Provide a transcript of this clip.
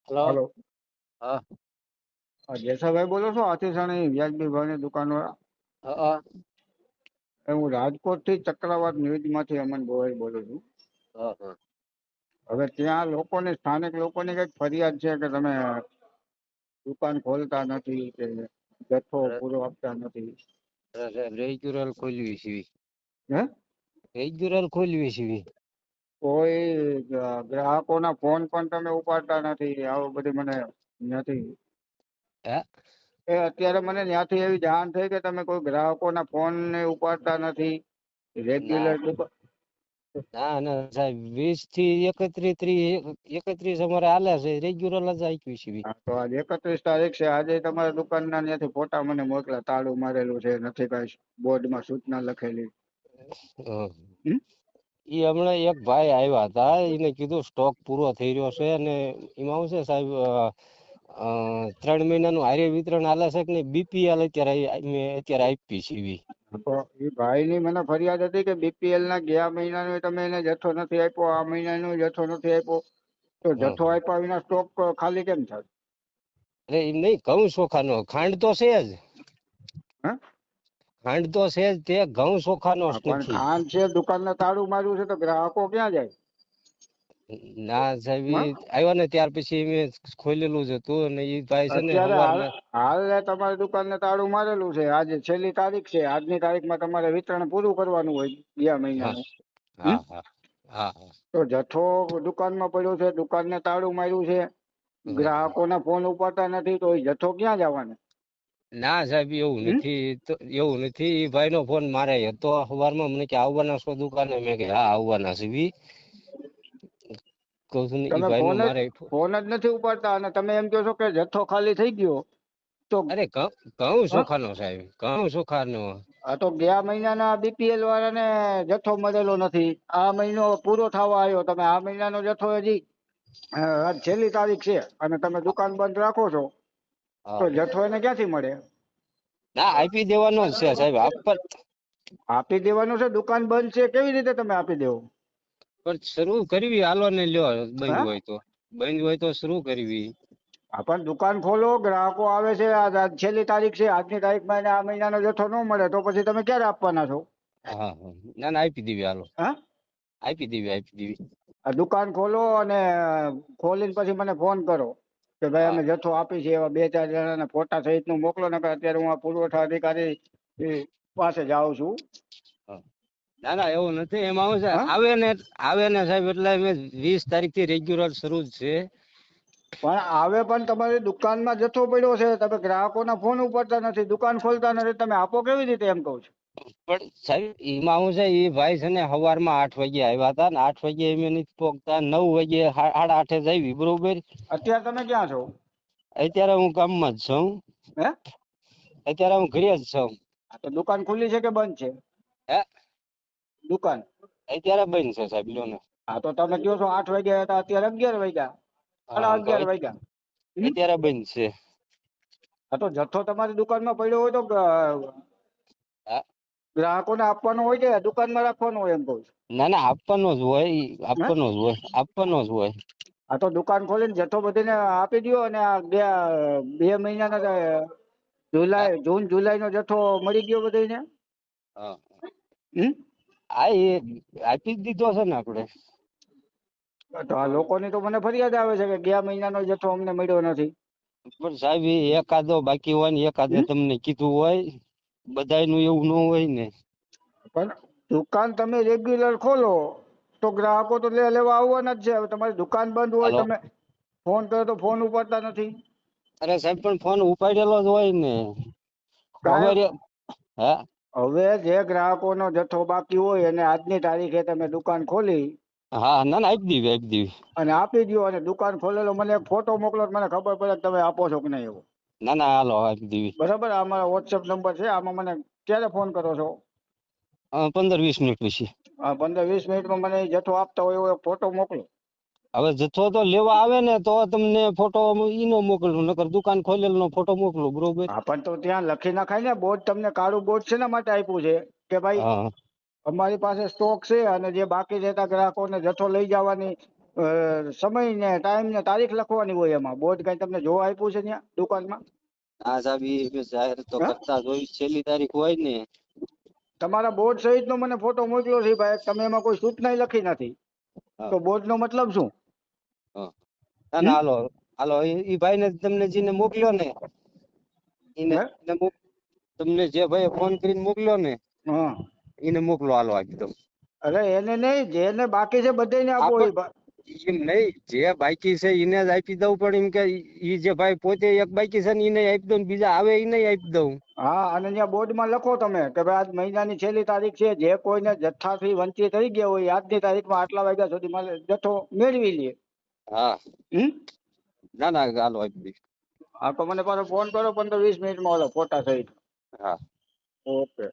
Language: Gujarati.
હલો. હાલો. હા. જેસાભાઈ બોલો છો? આતિશાણી વ્યાજબી ભાવની દુકાન વાળા? હા. હું રાજકોટ થી ચક્રવાત ન્યૂઝ માંથી અમન ગોહિલ બોલું છું. હા. હવે ત્યાં લોકોની સ્થાનિક લોકોની કઈક ફરિયાદ છે કે તમે દુકાન ખોલતા નથી કે જથ્થો પૂરો આપતા નથી. રેગ્યુલર ખોલવી છે. હે? રેગ્યુલર ખોલવી છે. કોઈ ગ્રાહકોના ફોન પણ તમે ઉપાડતા નથી, આવું બધી મને નથી. હે? અત્યારે મને ત્યાંથી એવી જાણ થઈ કે તમે કોઈ ગ્રાહકોના ફોન ને ઉપાડતા નથી ના રેગ્યુલર. ના સાહેબ, 20 થી 31 અમારે હાલે છે. રેગ્યુલર જ આપ્યું છે. હા, તો આજે 31 તારીખ છે. આજે તમારા દુકાનના ત્યાંથી ફોટા મને મોકલા. તાળું મારેલું છે, નથી કઈ બોર્ડમાં સૂચના લખેલી. ઈ હમણાં એક ભાઈ આવ્યા હતા, એને કીધું સ્ટોક પૂરો થઈ રહ્યો છે અને એમાં શું છે સાહેબ, 3 મહિનાનું હારે વિતરણ હાલે છે કે નહીં, BPL અત્યારે આપી છે. તો એ ભાઈની મને ફરિયાદ હતી કે BPL ના ગયા મહિનાનો તમે એને જથ્થો નથી આપ્યો, આ મહિનાનો જથ્થો નથી આપ્યો. તો જથ્થો આપ્યા વિના સ્ટોક ખાલી કેમ થાય? અરે એમ નહીં, ઘઉં ચોખાનો ખાંડ તો છે જ. હે? ખાંડ તો છે જ, તે ઘઉં ચોખાનો જ પણ નથી. ખાંડ છે, દુકાનને તાળું માર્યું છે, તો ગ્રાહકો ક્યાં જાય? ના સાહેબ, આવ્યા ને ત્યાર પછી મેં ખોલેલું જ હતું અને એ ભાઈ છે ને અત્યારે સવારમાં. હાલ તમારી દુકાનને તાળું મારેલું છે. આજે છેલ્લી તારીખ છે. આજની તારીખમાં તમારે વિતરણ પૂરું કરવાનું હોય ગયા હા મહિનાનું. હા હા હા તો જથ્થો દુકાનમાં પડ્યો છે, દુકાનને તાળું માર્યું છે, હા. ગ્રાહકોના ફોન ઉપાડતા નથી, તો એ જથ્થો ક્યાં જવાનો? ના સાહેબ, એવું નથી. તો એવું નથી. એ ભાઈ નો ફોન મારે હતો સવારમાં, મને કે આવવાના છો દુકાને? મેં કે હા આવવાના છે. કહું છું ને, એ તમે ભાઈ નો મારે. ફોન જ નથી ઉપાડતા અને તમે એમ કહો છો કે જથ્થો ખાલી થઈ ગયો. તો અરે ઘઉં ચોખાનો સાહેબ, ઘઉં ચોખાનો. આ તો ગયા મહિનાના BPL વાળાને જથ્થો મળેલો નથી. આ મહિનો પૂરો થવા આવ્યો, તમે આ મહિનાનો જથ્થો હજી આજ છેલ્લી તારીખ છે અને તમે દુકાન બંધ રાખો છો, તો જથ્થો એને ક્યાંથી મળે? ના, આપી દેવાનો જ છે સાહેબ. આપી દેવાનું છે? દુકાન બંધ છે, કેવી રીતે તમે આપી દેવો? પણ શરૂ કરવી, હાલો ને લ્યો. બંધ હા, હોય તો શરૂ કરવી. પણ દુકાન ખોલો, ગ્રાહકો આવે છે. આજ છેલ્લી તારીખ છે, આજની તારીખમાં એને આ મહિનાનો જથ્થો ન મળે તો પછી તમે ક્યારે આપવાના છો? હા. ના ના, આપી દેવી હાલો. હા, આપી દેવી. આ દુકાન ખોલો અને ખોલીને પછી મને ફોન કરો કે ભાઈ હા અમે જથ્થો આપી છે. એવા 2-4 જણાના ફોટા સહિત નું મોકલો ને. અત્યારે હું આ પુરવઠા અધિકારી પાસે જાઉં છું. ના ના, એવું નથી. એમાં શું છે, હા, આવે ને સાહેબ, એટલે અમે 20 તારીખ થી રેગ્યુલર શરૂ જ છે. પણ આવે પણ તમારી દુકાનમાં જથ્થો પડ્યો છે, તમે ગ્રાહકોના ફોન ઉપાડતા નથી, દુકાન ખોલતા નથી, તમે આપો કેવી રીતે? એમ કહું છું. પણ સાહેબ, એમાં શું છે, એ ભાઈ છે ને સવારમાં 8 વાગે આવ્યા હતા ને 8 વાગે એમ નથી પહોંચતા. 9 વાગે 8:30 જ આવી, બરોબર. અત્યારે તમે ક્યાં છો? અત્યારે હું કામમાં જ છું. હે? અત્યારે હું ઘરે જ છું. તો દુકાન ખુલ્લી છે કે બંધ છે? હે? દુકાન અત્યારે બંધ છે સાહેબ, લો ને. હા, તો તમે કહો છો 8 વાગ્યા હતા, અત્યારે 11 વાગ્યા, હા, તો 11:30 વાગ્યા. અત્યારે બંધ છે. હા, તો જથ્થો તમારી દુકાનમાં પડ્યો હોય તો હા? ગ્રાહકોને આપવાનો હોય કે દુકાનમાં રાખવાનો હોય? એમ કહું છું. ના ના, આપવાનો જ હોય. હે? આપવાનો જ હોય. હા, તો દુકાન ખોલીને જથ્થો બધીને આપી દો અને આ 2 મહિનાના જૂન જુલાઈ નો જથ્થો મળી ગયો બધાને. હા. હમ. એ આપી જ દીધો છે ને આપણે. તો આ લોકોની તો મને ફરિયાદ આવે છે કે ગયા મહિનાનો જથ્થો અમને મળ્યો નથી. પણ સાહેબ, એકાદો બાકી હોય ને એકાદે તમને કીધું હોય. બધાયનું એવું ન હોય ને. પણ દુકાન તમે રેગ્યુલર ખોલો તો ગ્રાહકો તો લેવા આવવાના જ છે. હવે તમારી દુકાન બંધ હોય, હાલો. તમે ફોન કરો તો ફોન ઉપાડતા નથી. અરે સાહેબ, પણ ફોન ઉપાડેલો જ હોય ને. કાંઈ હવે હે? હવે જે ગ્રાહકોનો જથ્થો બાકી હોય એને આજની તારીખે તમે દુકાન ખોલી હા, ના ના, આપી દેવી. અને આપી દો અને દુકાન ખોલેલો મને એક ફોટો મોકલો, મને ખબર પડે કે તમે આપો છો કે નહીં એવો. ના ના, હાલો આપી દેવી. બરાબર, આ મારો WhatsApp નંબર છે. આમાં મને ક્યારે ફોન કરો છો? 15-20 મિનિટ પછી. 15-20 મિનિટમાં મને જથ્થો આપતા હોય એવો એક ફોટો મોકલો. હવે જથ્થો તો લેવા આવે ને તો તમને ફોટો ઈનો મોકલું, નકર દુકાન ખોલેલો ફોટો મોકલું, બરોબર. હા, પણ તો ત્યાં લખી નખાય ને. બોર્ડ તમને કાળું બોર્ડ શેના માટે આપ્યું છે કે ભાઈ હા અમારી પાસે સ્ટોક છે અને જે બાકી રહેતા ગ્રાહકોને જથ્થો લઈ જવાની સમય ને ટાઈમ ને તારીખ લખવાની હોય એમાં. બોર્ડ કઈ તમને જોવા આપ્યું છે ત્યાં દુકાનમાં? હા સાહેબ ઈ જાહેર તો હા? કરતા જ હોય, છેલ્લી તારીખ હોય ને. તમારા બોર્ડ સહિત નો મને ફોટો મોકલ્યો છે ભાઈ, તમે એમાં કોઈ સૂચના લખી નથી, હા તો બોર્ડ નો મતલબ શું? હા ના હમ? ના હાલો હાલો, ઈ ભાઈ ને તમને જેને મોકલ્યો ને એને હે? એને તમને જે ભાઈ ફોન કરીને મોકલ્યો ને હા. એને મોકલો હાલો એકદમ. અરે એને નહીં, જેને બાકી છે બધાને આપો. આપણ એમ નહીં, જે બાકી છે એને જ આપી દઉં, પણ એમ કે ઈ જે ભાઈ પોતે એક બાકી છે ને એને આપી દઉં, ને બીજા આવે એને આપી દઉં. હા, અને ત્યાં બોર્ડમાં લખો તમે કે ભાઈ આજ મહિનાની છેલ્લી તારીખ છે, જે કોઈને જથ્થાથી વંચિત થઈ ગયા હોય આજની તારીખમાં આટલા વાગ્યા સુધીમાં જથ્થો મેળવી લે. હા હમ? ના ના હાલો આપી દઈશ. હા, તો મને પાછો ફોન કરો 15-20 મિનિટમાં ઓલા ફોટા સહિત. હા. ઓકે.